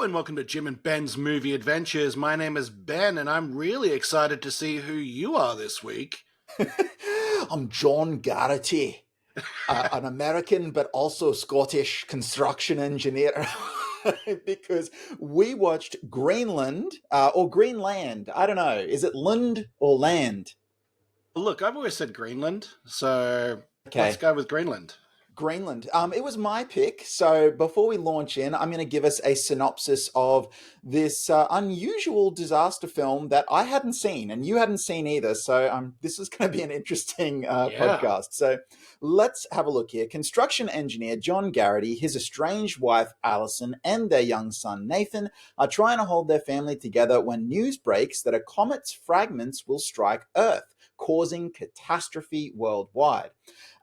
And welcome to Jim and Ben's Movie Adventures. My name is Ben, and I'm really excited to see who you are this week. I'm John Garrity, an American but also Scottish construction engineer, because we watched Greenland or Greenland. I don't know. Is it Lund or Land? Look, I've always said Greenland, so let's Okay. go with Greenland. Greenland. It was my pick. So before we launch in, I'm going to give us a synopsis of this unusual disaster film that I hadn't seen and you hadn't seen either. So this is going to be an interesting Yeah. podcast. So let's have a look here. Construction engineer John Garrity, his estranged wife Alison, and their young son Nathan are trying to hold their family together when news breaks that a comet's fragments will strike Earth, causing catastrophe worldwide.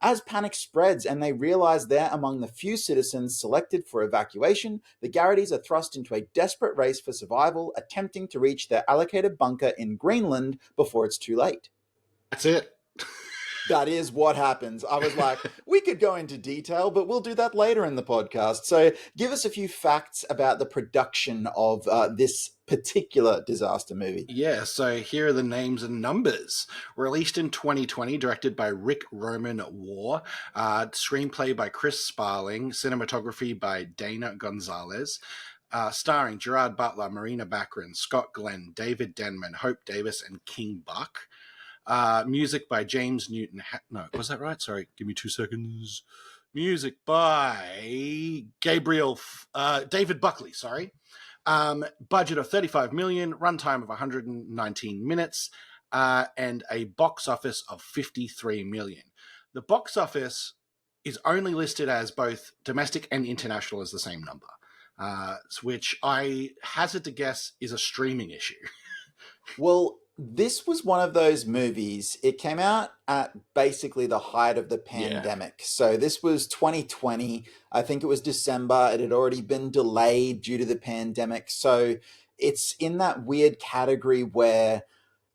As panic spreads and they realize they're among the few citizens selected for evacuation, the Garritys are thrust into a desperate race for survival, attempting to reach their allocated bunker in Greenland before it's too late. That's it. That is what happens. I was like, we could go into detail, but we'll do that later in the podcast. So give us a few facts about the production of this particular disaster movie. Yeah, so here are the names and numbers. Released in 2020, directed by Rick Roman War, screenplay by Chris Sparling, cinematography by Dana Gonzalez, starring Gerard Butler, Marina Baccarin, Scott Glenn, David Denman, Hope Davis, and King Buck. Music by James Newton. No, was that right? Sorry, give me 2 seconds. Music by David Buckley, sorry. Budget of $35 million, runtime of 119 minutes, and a box office of $53 million. The box office is only listed as both domestic and international as the same number, which I hazard to guess is a streaming issue. Well, this was one of those movies. It came out at basically the height of the pandemic. So this was 2020. I think it was December. It had already been delayed due to the pandemic. So it's in that weird category where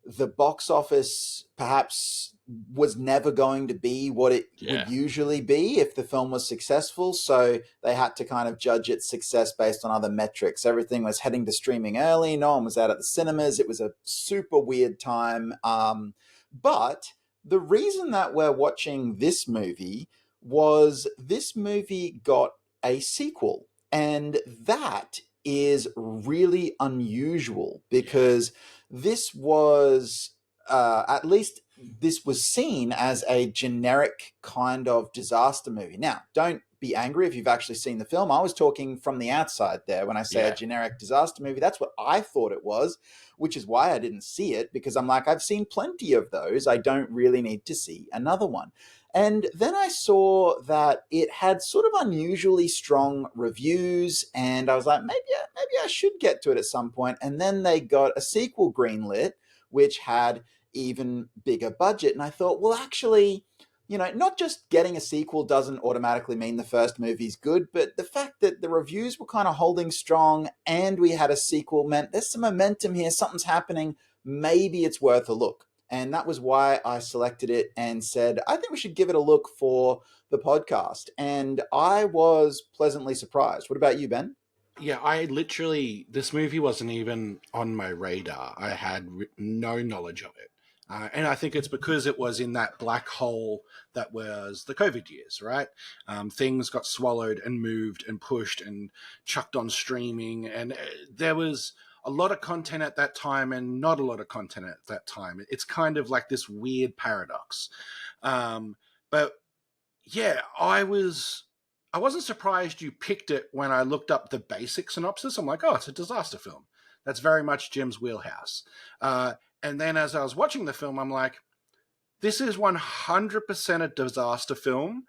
the box office perhaps was never going to be what it would usually be if the film was successful. So they had to kind of judge its success based on other metrics. Everything was heading to streaming early. No one was out at the cinemas. It was a super weird time. But the reason that we're watching this movie was this movie got a sequel. And that is really unusual because this was at least this was seen as a generic kind of disaster movie. Now, don't be angry if you've actually seen the film. I was talking from the outside there when I say a generic disaster movie. That's what I thought it was, which is why I didn't see it, because I'm like, I've seen plenty of those. I don't really need to see another one. And then I saw that it had sort of unusually strong reviews, and I was like, maybe I should get to it at some point. And then they got a sequel greenlit, which had even bigger budget. And I thought, well, actually, not just getting a sequel doesn't automatically mean the first movie's good, but the fact that the reviews were kind of holding strong and we had a sequel meant there's some momentum here, something's happening, maybe it's worth a look. And that was why I selected it and said, I think we should give it a look for the podcast. And I was pleasantly surprised. What about you, Ben? Yeah, this movie wasn't even on my radar. I had no knowledge of it. And I think it's because it was in that black hole that was the COVID years, right? Things got swallowed and moved and pushed and chucked on streaming. And there was a lot of content at that time and not a lot of content at that time. It's kind of like this weird paradox. But yeah, I wasn't surprised you picked it when I looked up the basic synopsis. I'm like, oh, it's a disaster film. That's very much Jim's wheelhouse. And then as I was watching the film, I'm like, this is 100% a disaster film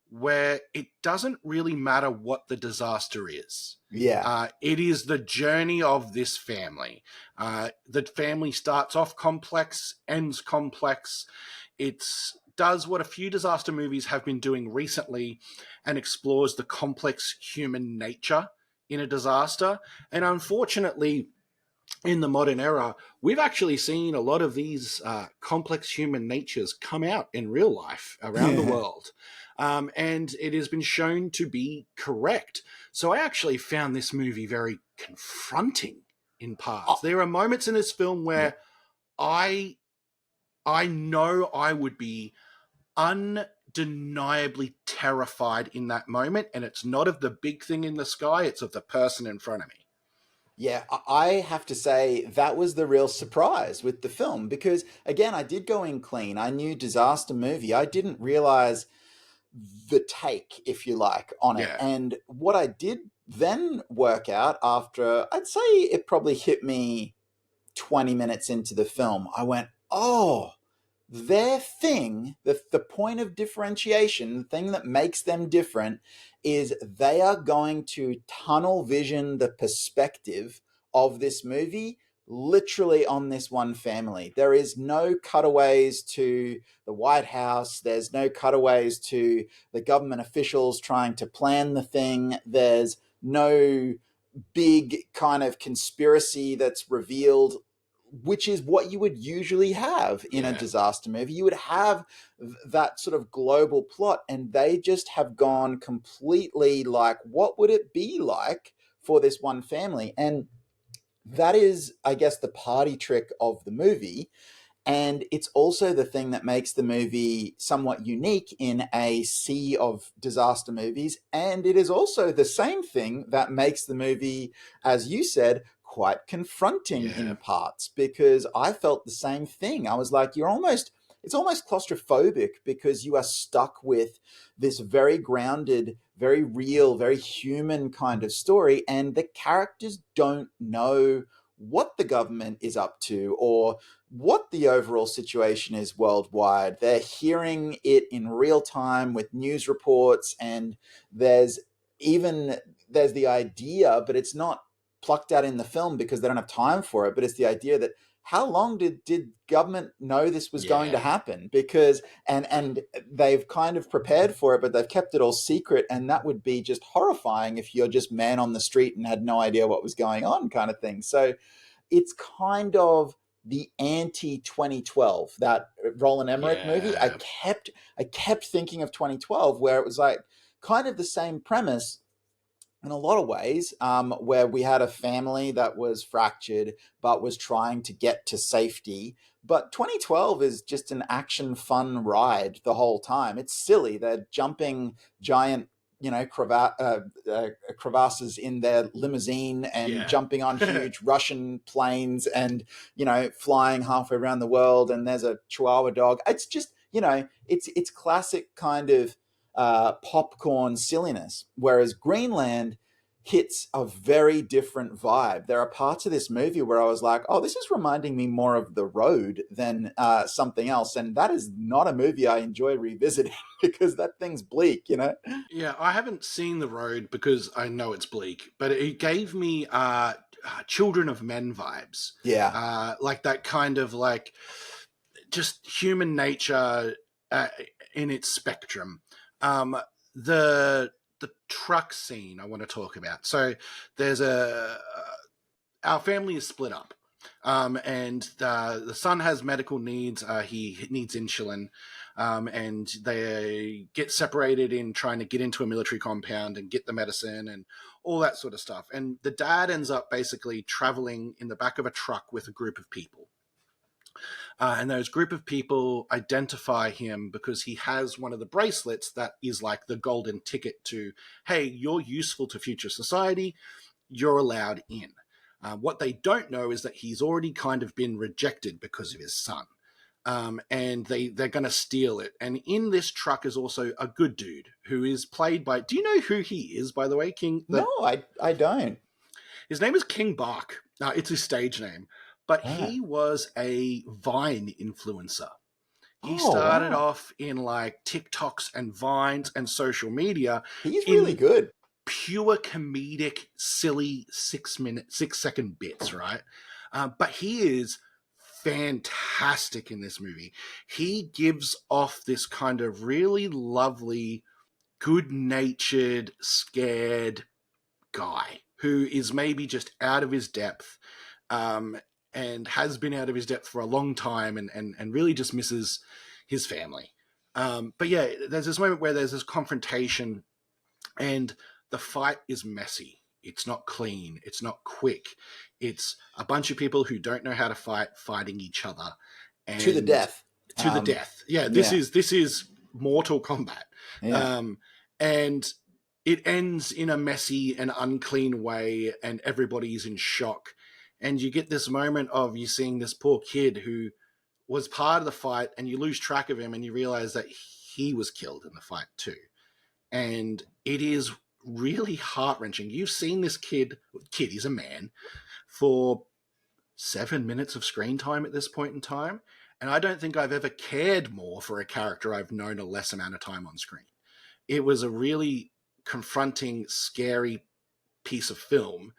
where it doesn't really matter what the disaster is. Yeah. It is the journey of this family. The family starts off complex, ends complex. It's does what a few disaster movies have been doing recently and explores the complex human nature in a disaster. And unfortunately, in the modern era, we've actually seen a lot of these complex human natures come out in real life around the world. And it has been shown to be correct. So I actually found this movie very confronting in parts. Oh, There are moments in this film yeah. where I I know I would be undeniably terrified in that moment, and it's not of the big thing in the sky, it's of the person in front of me. Yeah, I have to say that was the real surprise with the film because, again, I did go in clean. I knew disaster movie. I didn't realize the take, if you like, on it. Yeah. And what I did then work out after, I'd say it probably hit me 20 minutes into the film, I went, oh, their thing, the point of differentiation, the thing that makes them different, is they are going to tunnel vision the perspective of this movie literally on this one family. There is no cutaways to the White House, there's no cutaways to the government officials trying to plan the thing, there's no big kind of conspiracy that's revealed, which is what you would usually have in a Yeah. disaster movie. You would have that sort of global plot, and they just have gone completely like, what would it be like for this one family? And that is, I guess, the party trick of the movie, and it's also the thing that makes the movie somewhat unique in a sea of disaster movies. And it is also the same thing that makes the movie, as you said, quite confronting Yeah. in parts, because I felt the same thing. I was like, it's almost claustrophobic because you are stuck with this very grounded, very real, very human kind of story. And the characters don't know what the government is up to or what the overall situation is worldwide. They're hearing it in real time with news reports, and there's even there's the idea, but it's not plucked out in the film because they don't have time for it. But it's the idea that how long did government know this was going to Yeah. happen? Because and they've kind of prepared for it, but they've kept it all secret, and that would be just horrifying if you're just man on the street and had no idea what was going on, kind of thing. So it's kind of the anti 2012, that Roland Emmerich movie. Yeah. I kept thinking of 2012, where it was like kind of the same premise in a lot of ways, where we had a family that was fractured but was trying to get to safety. But 2012 is just an action fun ride the whole time. It's silly. They're jumping giant, crevasses in their limousine and Yeah. jumping on huge Russian planes and, flying halfway around the world. And there's a Chihuahua dog. It's just, it's classic kind of popcorn silliness, whereas Greenland hits a very different vibe. There are parts of this movie where I was like, oh, this is reminding me more of The Road than something else. And that is not a movie I enjoy revisiting because that thing's bleak. Yeah, I haven't seen The Road because I know it's bleak, but it gave me Children of Men vibes. Yeah. Like that kind of like just human nature uh, in its spectrum. Um, the truck scene I want to talk about. So there's our family is split up. And the son has medical needs. He needs insulin, and they get separated in trying to get into a military compound and get the medicine and all that sort of stuff. And the dad ends up basically traveling in the back of a truck with a group of people. And those group of people identify him because he has one of the bracelets that is like the golden ticket to, hey, you're useful to future society, you're allowed in. What they don't know is that he's already kind of been rejected because of his son. And they're going to steal it. And in this truck is also a good dude who is played by. Do you know who he is, by the way, King? No, I don't. His name is King Bark. It's his stage name, but Ah. he was a Vine influencer. He Oh, started wow. off in like TikToks and Vines and social media He's really in good. pure comedic, silly 6-second bits, right? But he is fantastic in this movie. He gives off this kind of really lovely, good natured, scared guy who is maybe just out of his depth. um, and has been out of his depth for a long time, and really just misses his family. But yeah, there's this moment where there's this confrontation, and the fight is messy. It's not clean. It's not quick. It's a bunch of people who don't know how to fight fighting each other, To the and death. to the death. Yeah, Yeah. this is Mortal Kombat, Yeah. and it ends in a messy and unclean way, and everybody's in shock. And you get this moment of you seeing this poor kid who was part of the fight, and you lose track of him, and you realize that he was killed in the fight too. And it is really heart wrenching. You've seen this kid, he's a man, for 7 minutes of screen time at this point in time. And I don't think I've ever cared more for a character I've known a less amount of time on screen. It was a really confronting, scary piece of film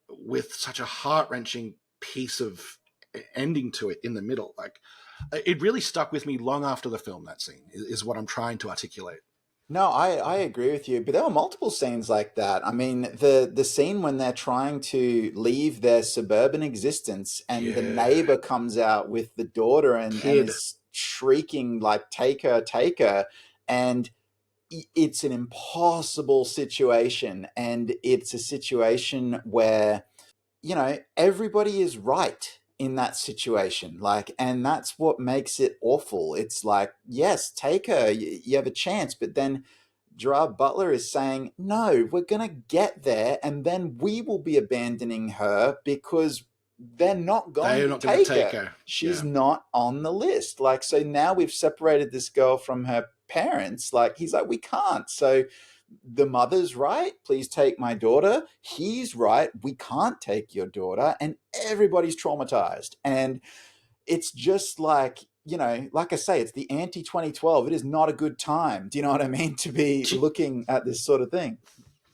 with such a heart wrenching piece of ending to it in the middle. Like, it really stuck with me long after the film. That scene is what I'm trying to articulate. No, I agree with you, but there were multiple scenes like that. I mean, the scene when they're trying to leave their suburban existence and the Yeah, neighbor comes out with the daughter and kid. is shrieking like take her, and it's an impossible situation, and it's a situation where everybody is right in that situation. Like, and that's what makes it awful. It's like, yes, take her, you have a chance, but then Gerard Butler is saying, no, we're going to get there and then we will be abandoning her because they're not going They're to not going to take take her. her. She's Yeah. not on the list. Like, so now we've separated this girl from her parents. Like, he's like, we can't. So the mother's right, please take my daughter. He's right, we can't take your daughter. And everybody's traumatized. And it's just like, like I say, it's the anti 2012. It is not a good time. Do you know what I mean? To be looking at this sort of thing.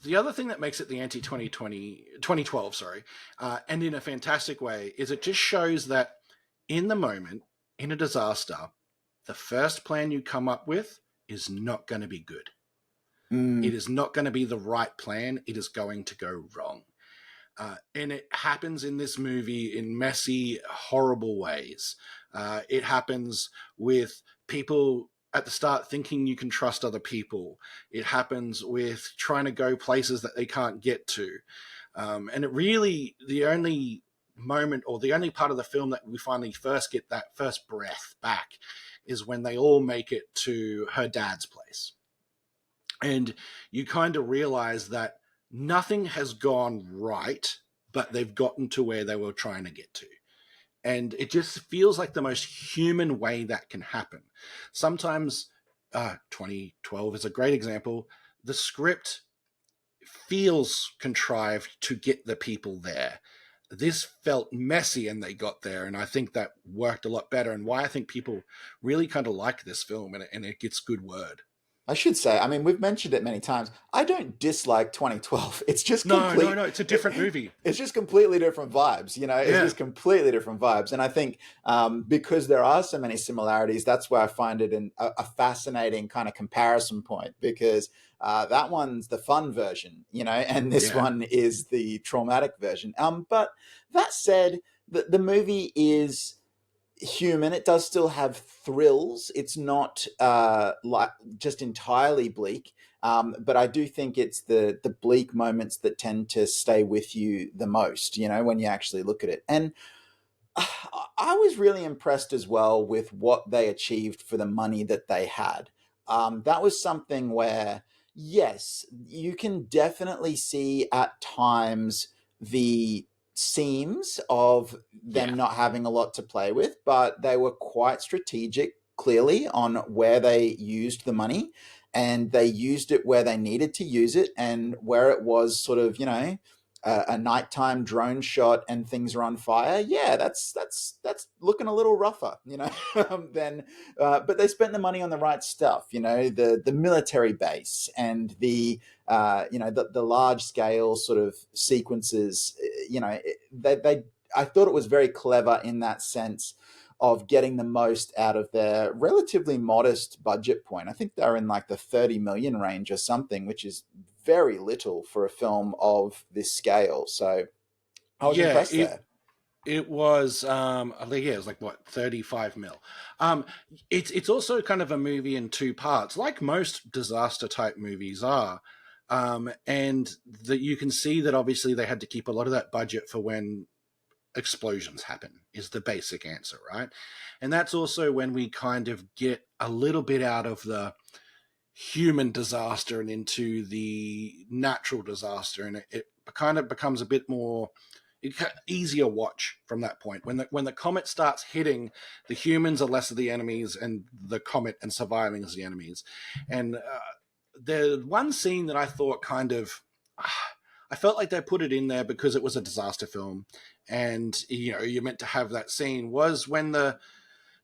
The other thing that makes it the anti 2012, sorry, and in a fantastic way, is it just shows that in the moment, in a disaster, the first plan you come up with is not going to be good. It Mm, is not going to be the right plan. It is going to go wrong. And it happens in this movie in messy, horrible ways. It happens with people at the start thinking you can trust other people. It happens with trying to go places that they can't get to. And it really, the only moment or the only part of the film that we finally first get that first breath back is when they all make it to her dad's place. And you kind of realize that nothing has gone right, but they've gotten to where they were trying to get to. And it just feels like the most human way that can happen. Sometimes, 2012 is a great example. The script feels contrived to get the people there. This felt messy and they got there, and I think that worked a lot better, and why I think people really kind of like this film, and it gets good word. I should say, I mean, we've mentioned it many times. I don't dislike 2012. It's just No, no, no, it's a different it, movie. it's just completely different vibes. It's Yeah. just completely different vibes. And I think because there are so many similarities, that's why I find it a fascinating kind of comparison point, because that one's the fun version, and this Yeah. one is the traumatic version. But that said, the movie is human. It does still have thrills. It's not like just entirely bleak. But I do think it's the bleak moments that tend to stay with you the most, when you actually look at it. And I was really impressed as well with what they achieved for the money that they had. That was something where, yes, you can definitely see at times the seams of them Yeah. not having a lot to play with, but they were quite strategic, clearly, on where they used the money. And they used it where they needed to use it, and where it was sort of, a nighttime drone shot and things are on fire, yeah, that's looking a little rougher, than. But they spent the money on the right stuff, the military base and the large scale sort of sequences. They I thought it was very clever in that sense of getting the most out of their relatively modest budget point. I think they're in like the 30 million range or something, which is very little for a film of this scale. So I was Yeah, impressed there. It was, I think, yeah, it was like what, 35 mil. Um, it's also kind of a movie in two parts, like most disaster type movies are. And that you can see that obviously they had to keep a lot of that budget for when explosions happen, is the basic answer, right? And that's also when we kind of get a little bit out of the human disaster and into the natural disaster, and it kind of becomes a bit more easier watch from that point. When the comet starts hitting, the humans are less of the enemies, and the comet and surviving as the enemies. And the one scene that I thought kind of, I felt like they put it in there because it was a disaster film, and you're meant to have that scene, was when the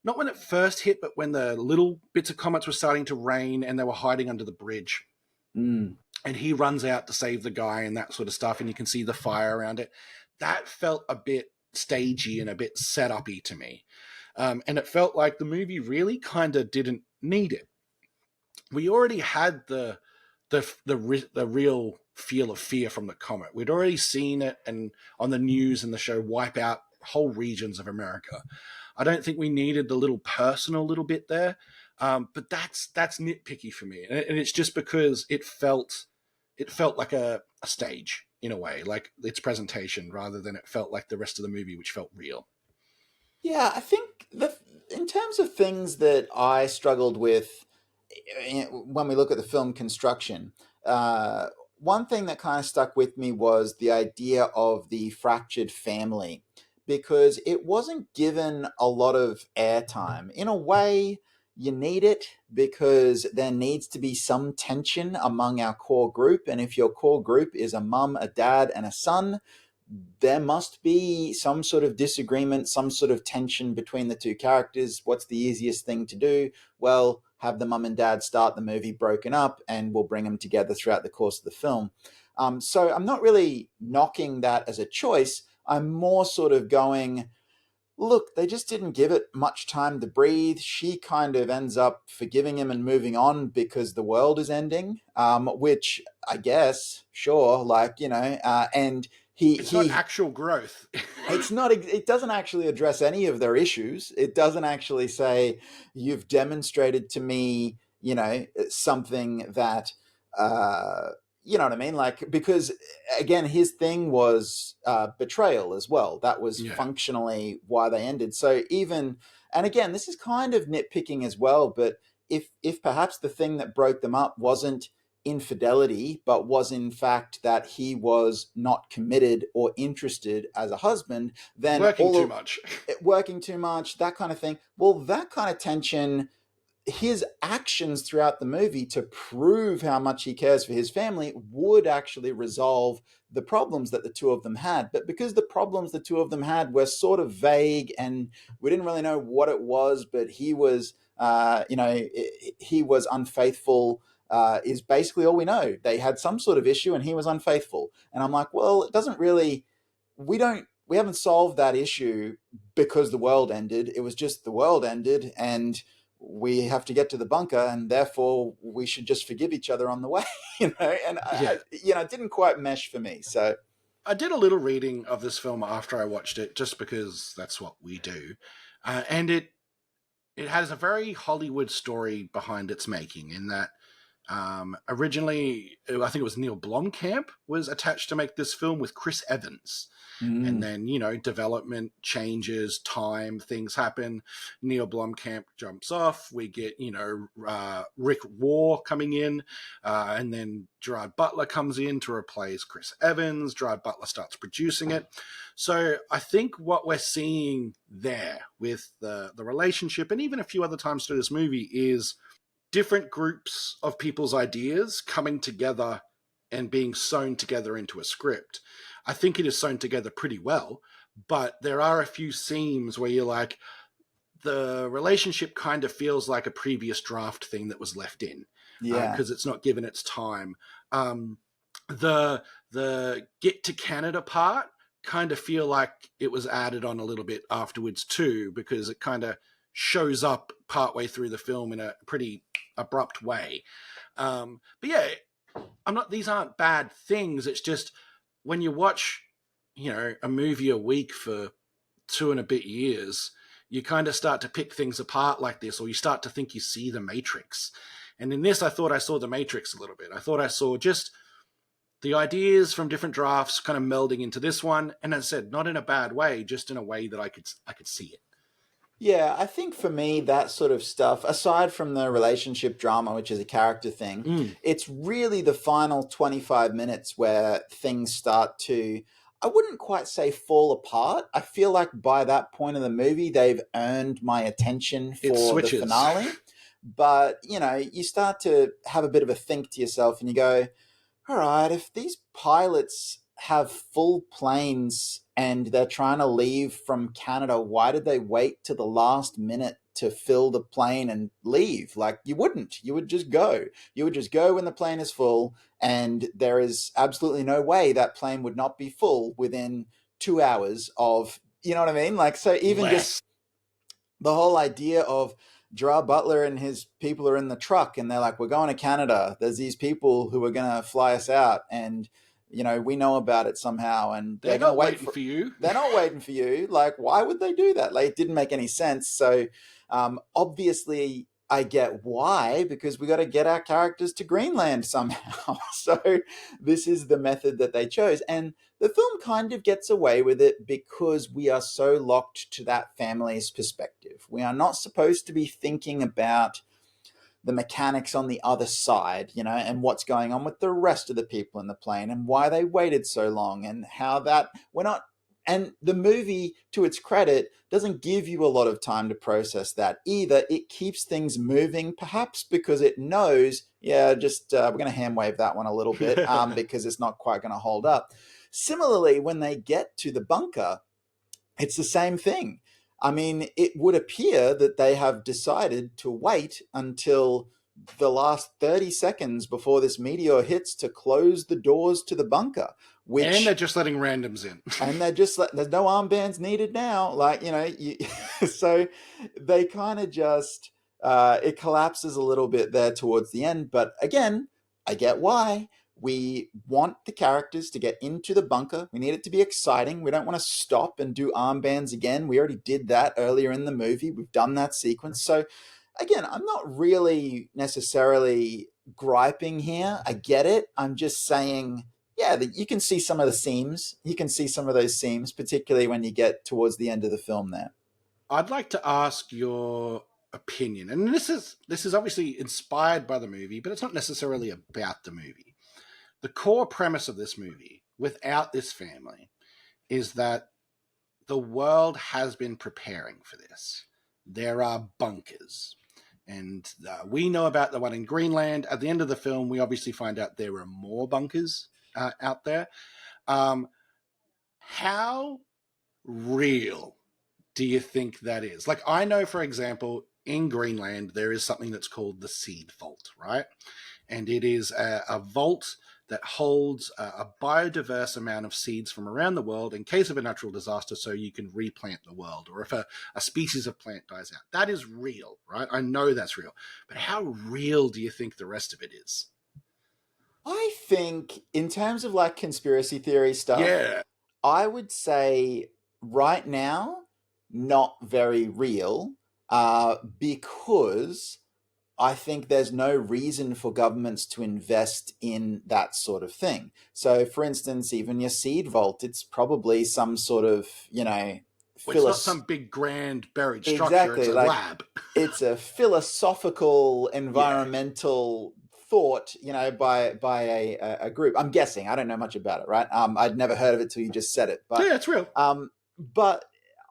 not when it first hit, but when the little bits of comets were starting to rain and they were hiding under the bridge. Mm. And he runs out to save the guy and that sort of stuff, and you can see the fire around it. That felt a bit stagey and a bit set-up-y to me. And it felt like the movie really kind of didn't need it. We already had the real feel of fear from the comet. We'd already seen it and on the news and the show wipe out whole regions of America. I don't think we needed the little personal little bit there, but that's nitpicky for me, and it's just because it felt like a stage in a way, like its presentation, rather than it felt like the rest of the movie, which felt real. Yeah, I think in terms of things that I struggled with when we look at the film construction, uh, one thing that kind of stuck with me was the idea of the fractured family, because it wasn't given a lot of airtime. In a way, you need it because there needs to be some tension among our core group. And if your core group is a mum, a dad, and a son, there must be some sort of disagreement, some sort of tension between the two characters. What's the easiest thing to do? Well, have the mum and dad start the movie broken up, and we'll bring them together throughout the course of the film. So I'm not really knocking that as a choice. I'm more sort of going, look, they just didn't give it much time to breathe. She kind of ends up forgiving him and moving on because the world is ending, which I guess, sure, like, and It's not he actual growth. it's not, it doesn't actually address any of their issues. It doesn't actually say, you've demonstrated to me, something that, uh you know what I mean, like, because again, his thing was betrayal as well. That was Yeah, functionally why they ended. So even, and again, this is kind of nitpicking as well, but if perhaps the thing that broke them up wasn't infidelity, but was in fact that he was not committed or interested as a husband, then working all too of much. it, working too much, that kind of thing. Well, that kind of tension, his actions throughout the movie to prove how much he cares for his family would actually resolve the problems that the two of them had. But because the problems the two of them had were sort of vague and we didn't really know what it was, but he was, he was unfaithful. Is basically all we know. They had some sort of issue and he was unfaithful. And I'm like, well, it doesn't really, we haven't solved that issue because the world ended. It was just the world ended and we have to get to the bunker, and therefore we should just forgive each other on the way. And Yeah, it didn't quite mesh for me. So I did a little reading of this film after I watched it, just because that's what we do, and it has a very Hollywood story behind its making. In that, originally, I think it was Neil Blomkamp was attached to make this film with Chris Evans. And mm, then, development changes, time, things happen. Neil Blomkamp jumps off. We get, Rick Waugh coming in. And then Gerard Butler comes in to replace Chris Evans. Gerard Butler starts producing it. So I think what we're seeing there with the relationship, and even a few other times through this movie, is different groups of people's ideas coming together and being sewn together into a script. I think it is sewn together pretty well, but there are a few seams where you're like, the relationship kind of feels like a previous draft thing that was left in, yeah, because it's not given its time. Um, the get to Canada part kind of feel like it was added on a little bit afterwards too, because it kind of shows up partway through the film in a pretty abrupt way. But yeah, I'm not. These aren't bad things. It's just when you watch, a movie a week for 2 and a bit years, you kind of start to pick things apart like this, or you start to think you see the Matrix. And in this, I thought I saw the Matrix a little bit. I thought I saw just the ideas from different drafts kind of melding into this one. And as I said, not in a bad way, just in a way that I could see it. Yeah, I think for me, that sort of stuff, aside from the relationship drama, which is a character thing, it's really the final 25 minutes where things start to, I wouldn't quite say fall apart. I feel like by that point of the movie, they've earned my attention It for the switches. finale. But, you start to have a bit of a think to yourself and you go, all right, if these pilots have full planes and they're trying to leave from Canada, why did they wait to the last minute to fill the plane and leave? Like, you wouldn't. You would just go. You would just go when the plane is full, and there is absolutely no way that plane would not be full within 2 hours of, you know what I mean? Like, so even just the whole idea of Gerard Butler and his people are in the truck and they're like, we're going to Canada. There's these people who are going to fly us out, and we know about it somehow, and they're going to wait for you. They're not waiting for you. Like, why would they do that? Like, it didn't make any sense. So obviously I get why, because we got to get our characters to Greenland somehow. So this is the method that they chose. And the film kind of gets away with it because we are so locked to that family's perspective. We are not supposed to be thinking about the mechanics on the other side, and what's going on with the rest of the people in the plane and why they waited so long and how that we're not. And the movie, to its credit, doesn't give you a lot of time to process that either. It keeps things moving, perhaps because it knows, we're going to hand wave that one a little bit because it's not quite going to hold up. Similarly, when they get to the bunker, it's the same thing. I mean, it would appear that they have decided to wait until the last 30 seconds before this meteor hits to close the doors to the bunker. And they're just letting randoms in. And there's no armbands needed now. Like, so they kind of just, it collapses a little bit there towards the end. But again, I get why. We want the characters to get into the bunker. We need it to be exciting. We don't want to stop and do armbands again. We already did that earlier in the movie. We've done that sequence. So again, I'm not really necessarily griping here. I get it. I'm just saying, you can see some of the seams. You can see some of those seams, particularly when you get towards the end of the film there. I'd like to ask your opinion. And this is obviously inspired by the movie, but it's not necessarily about the movie. The core premise of this movie, without this family, is that the world has been preparing for this. There are bunkers. And we know about the one in Greenland. At the end of the film, we obviously find out there are more bunkers out there. How real do you think that is? Like, I know, for example, in Greenland, there is something that's called the seed vault, right? And it is a vault that holds a biodiverse amount of seeds from around the world in case of a natural disaster, so you can replant the world, or if a species of plant dies out. That is real, right? I know that's real. But how real do you think the rest of it is? I think in terms of like conspiracy theory stuff, I would say right now, not very real, because I think there's no reason for governments to invest in that sort of thing. So, for instance, even your seed vault, it's probably some sort of, it's not some big grand buried structure. Exactly, it's a lab. It's a philosophical, environmental thought, by a group. I'm guessing. I don't know much about it, right? I'd never heard of it till you just said it. But yeah, it's real. But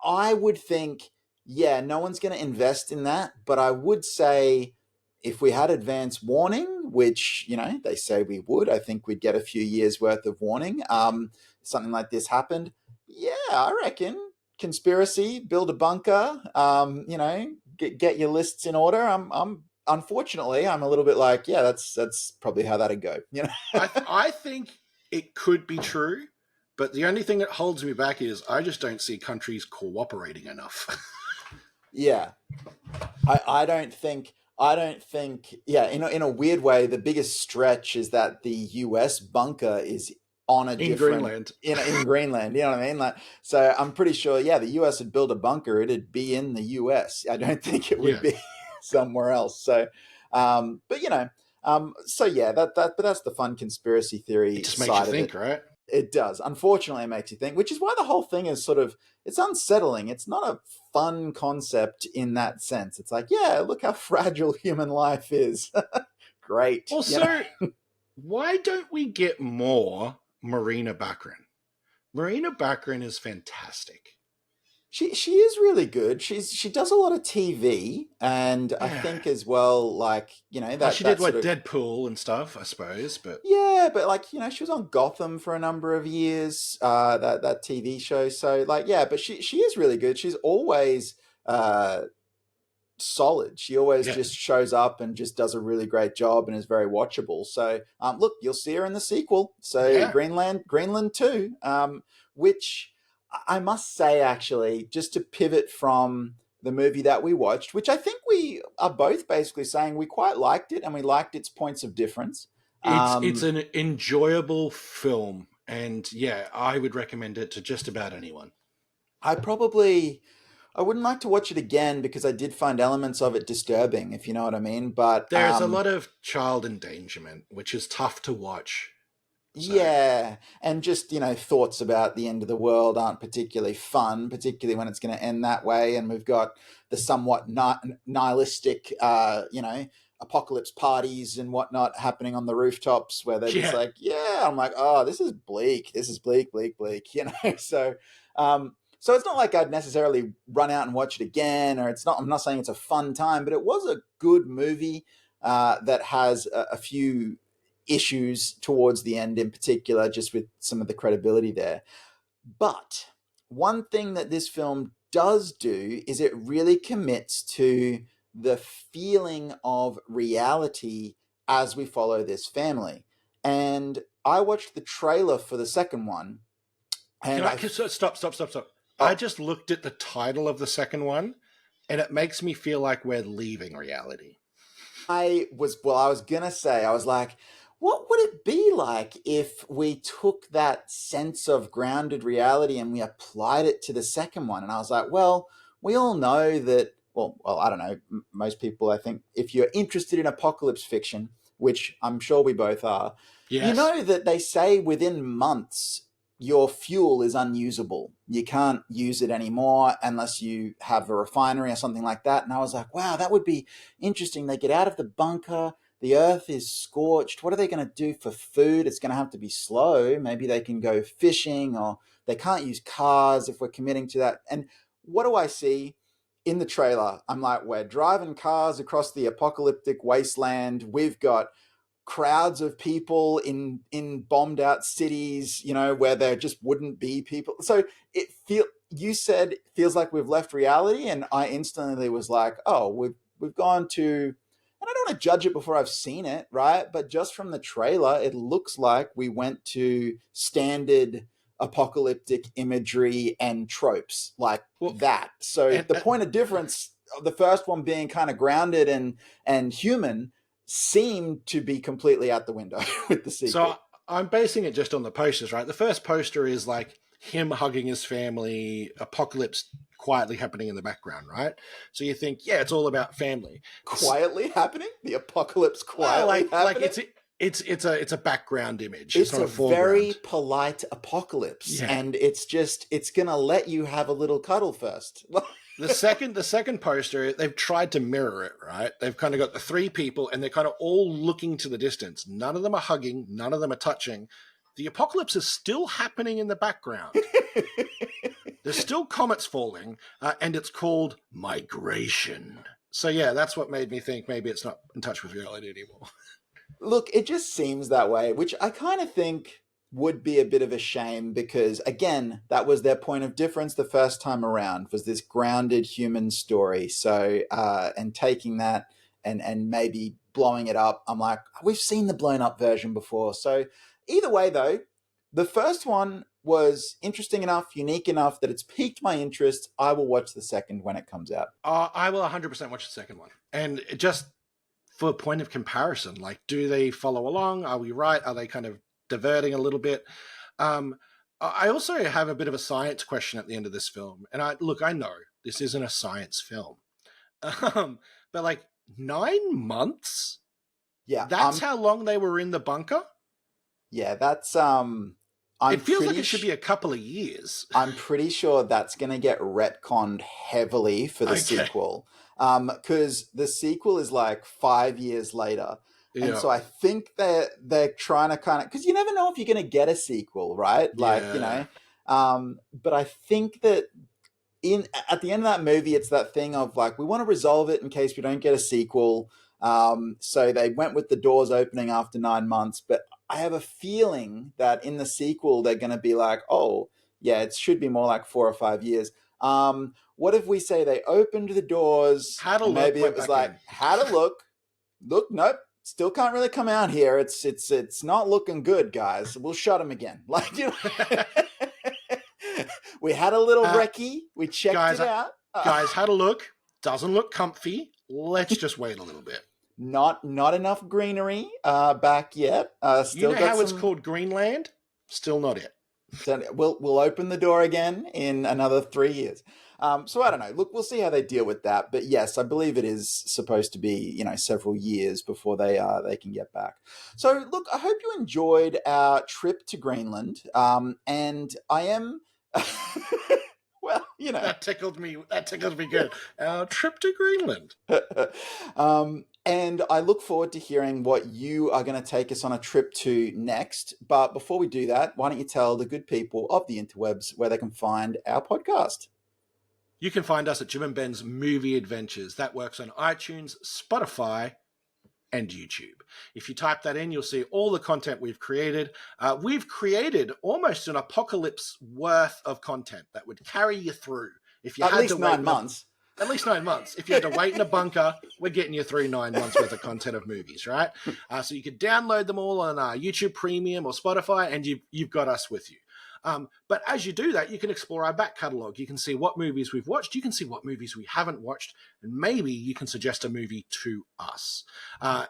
I would think, no one's going to invest in that. But I would say, if we had advance warning, which, they say we would, I think we'd get a few years worth of warning. Something like this happened. Yeah, I reckon. Conspiracy, build a bunker, get your lists in order. Unfortunately, I'm a little bit like, that's probably how that'd go. I think it could be true, but the only thing that holds me back is I just don't see countries cooperating enough. Yeah. I don't think, in a weird way, the biggest stretch is that the US bunker is on a In different Greenland. in Greenland. You know what I mean? Like, so I'm pretty sure, yeah, the US would build a bunker. It'd be in the US. I don't think it would Yeah. be somewhere else. So, but so yeah, but that's the fun conspiracy It theory just makes you side of think, it. right? It does. Unfortunately, it makes you think, which is why the whole thing is sort of, it's unsettling. It's not a fun concept in that sense. It's like, yeah, look how fragile human life is. Great. Also, why don't we get more Marina Baccarin? Marina Baccarin is fantastic. She is really good. She does a lot of TV, and I Yeah. think as well, like, Oh, she did that sort what, of, Deadpool and stuff, I suppose, but yeah, but like, she was on Gotham for a number of years, that TV show. So like, yeah, but she is really good. She's always uh solid. She always yeah. just shows up and just does a really great job and is very watchable. So look, you'll see her in the sequel. So Yeah. Greenland 2, which I must say, actually, just to pivot from the movie that we watched, which I think we are both basically saying we quite liked it and we liked its points of difference. It's Um, an enjoyable film, and yeah, I would recommend it to just about anyone. I probably I wouldn't like to watch it again because I did find elements of it disturbing, if you know what I mean. But There's a lot of child endangerment, which is tough to watch. So yeah, and just, thoughts about the end of the world aren't particularly fun, particularly when it's going to end that way. And we've got the somewhat nihilistic, apocalypse parties and whatnot happening on the rooftops where they're just yeah, like, yeah, I'm like, oh, this is bleak. This is bleak, bleak, bleak, So, so it's not like I'd necessarily run out and watch it again, or I'm not saying it's a fun time, but it was a good movie that has a few issues towards the end, in particular, just with some of the credibility there. But one thing that this film does do is it really commits to the feeling of reality as we follow this family. And I watched the trailer for the second one, can and stop. I oh, just looked at the title of the second one, and it makes me feel like we're leaving reality. I was gonna say, I was like, what would it be like if we took that sense of grounded reality and we applied it to the second one? And I was like, well, we all know that. Well, I don't know. Most people, I think, if you're interested in apocalypse fiction, which I'm sure we both are, you Yes. know that they say within months your fuel is unusable. You can't use it anymore unless you have a refinery or something like that. And I was like, wow, that would be interesting. They get out of the bunker. The earth is scorched. What are they going to do for food? It's going to have to be slow. Maybe they can go fishing, or they can't use cars if we're committing to that. And what do I see in the trailer? I'm like, we're driving cars across the apocalyptic wasteland. We've got crowds of people in bombed out cities, where there just wouldn't be people. So you said it feels like we've left reality, and I instantly was like, oh, we've gone to, and I don't want to judge it before I've seen it, right? But just from the trailer, it looks like we went to standard apocalyptic imagery and tropes like Well, that. So and the point of difference of the first one being kind of grounded and human seemed to be completely out the window with the so sequel. I'm basing it just on the posters, right? The first poster is like him hugging his family, apocalypse quietly happening in the background, right? So you think, yeah, it's all about family. Quietly happening? The apocalypse Well, quietly like happening? it's a background image. It's It's not a a very foreground. polite apocalypse, Yeah. and it's gonna let you have a little cuddle first. The second poster, they've tried to mirror it, right? They've kind of got the three people and they're kind of all looking to the distance. None of them are hugging, none of them are touching. The apocalypse is still happening in the background. There's still comets falling, and it's called migration. So yeah, that's what made me think maybe it's not in touch with reality anymore. Look, it just seems that way, which I kind of think would be a bit of a shame because, again, that was their point of difference the first time around, was this grounded human story. So, and taking that and maybe blowing it up, I'm like, we've seen the blown up version before. So, either way, though, the first one was interesting enough, unique enough that it's piqued my interest. I will watch the second when it comes out. I will 100% watch the second one. And just for a point of comparison, like, do they follow along? Are we right? Are they kind of diverting a little bit? I also have a bit of a science question at the end of this film. And I know this isn't a science film. But like 9 months? Yeah, That's how long they were in the bunker? yeah, that's It feels like it should be a couple of years. I'm pretty sure that's going to get retconned heavily for the Okay. sequel. Because the sequel is like 5 years later. And Yeah. so I think they're trying to kind of, because you never know if you're going to get a sequel, right? Like, Yeah. but I think that in at the end of that movie, it's that thing of like, we want to resolve it in case we don't get a sequel. So they went with the doors opening after 9 months, but I have a feeling that in the sequel they're going to be like, oh yeah, it should be more like 4 or 5 years. What if we say they opened the doors Had a and look, maybe it went was back like in. had a look, nope, still can't really come out here. It's not looking good, guys. We'll shut them again. Like, you know, we had a little recce. We checked it out. Guys, had a look. Doesn't look comfy. Let's just wait a little bit. Not enough greenery back yet. You Still know got how some. it's called Greenland? Still not it. We'll open the door again in another 3 years. So I don't know. Look, we'll see how they deal with that. But yes, I believe it is supposed to be several years before they can get back. So look, I hope you enjoyed our trip to Greenland. And I am. Well, That tickled me. That tickled me good. Our trip to Greenland. And I look forward to hearing what you are going to take us on a trip to next. But before we do that, why don't you tell the good people of the interwebs where they can find our podcast? You can find us at Jim and Ben's Movie Adventures. That works on iTunes, Spotify, and YouTube. If you type that in, you'll see all the content we've created. We've created almost an apocalypse worth of content that would carry you through. If you At had least to wait 9 months. At least 9 months. If you had to wait in a bunker, we're getting you through 9 months worth of content of movies, right? So you can download them all on YouTube Premium or Spotify, and you've got us with you. But as you do that, you can explore our back catalogue. You can see what movies we've watched. You can see what movies we haven't watched. And maybe you can suggest a movie to us.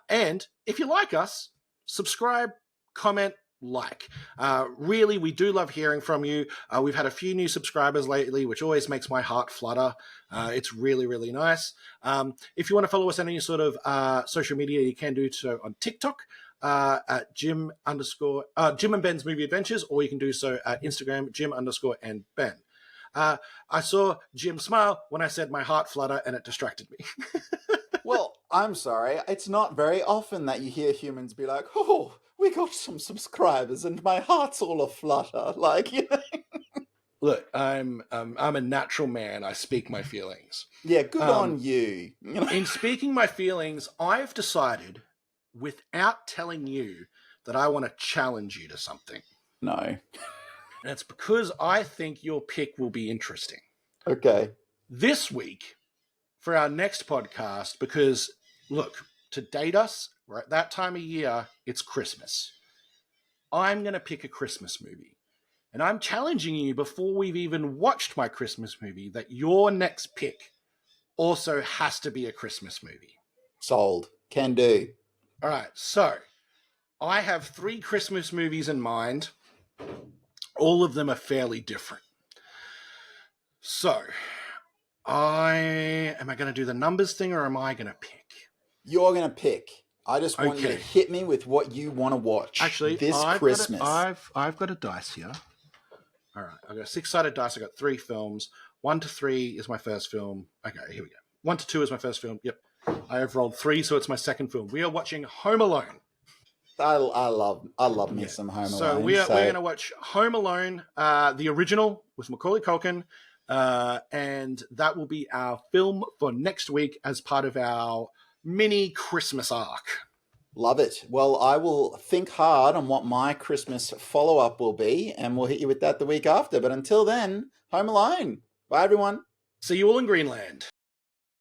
And if you like us, subscribe, comment, like. Really, we do love hearing from you. We've had a few new subscribers lately, which always makes my heart flutter. It's really, really nice. If you want to follow us on any sort of social media, you can do so on TikTok. At Jim and Ben's Movie Adventures, or you can do so at Instagram, Jim_and Ben. I saw Jim smile when I said my heart flutter, and it distracted me. Well, I'm sorry. It's not very often that you hear humans be like, "Oh, we got some subscribers, and my heart's all aflutter." Like, Look, I'm a natural man. I speak my feelings. Yeah, good on you. In speaking my feelings, I've decided, without telling you, that I want to challenge you to something. No. And it's because I think your pick will be interesting. Okay. This week, for our next podcast, because, look, to date us, we're at that time of year, it's Christmas. I'm going to pick a Christmas movie. And I'm challenging you, before we've even watched my Christmas movie, that your next pick also has to be a Christmas movie. Sold. Can do. All right, so I have 3 Christmas movies in mind. All of them are fairly different. So, am I going to do the numbers thing, or am I going to pick? You're going to pick. I just want you to hit me with what you want to watch. Actually, this I've Christmas. I've got a dice here. All right, I've got a 6-sided dice. I've got 3 films. 1 to 3 is my first film. Okay, here we go. 1 to 2 is my first film. Yep. I have rolled 3, so it's my second film. We are watching Home Alone. I love me some Home Alone. So we're going to watch Home Alone, the original with Macaulay Culkin, and that will be our film for next week as part of our mini Christmas arc. Love it. Well, I will think hard on what my Christmas follow-up will be, and we'll hit you with that the week after. But until then, Home Alone. Bye, everyone. See you all in Greenland.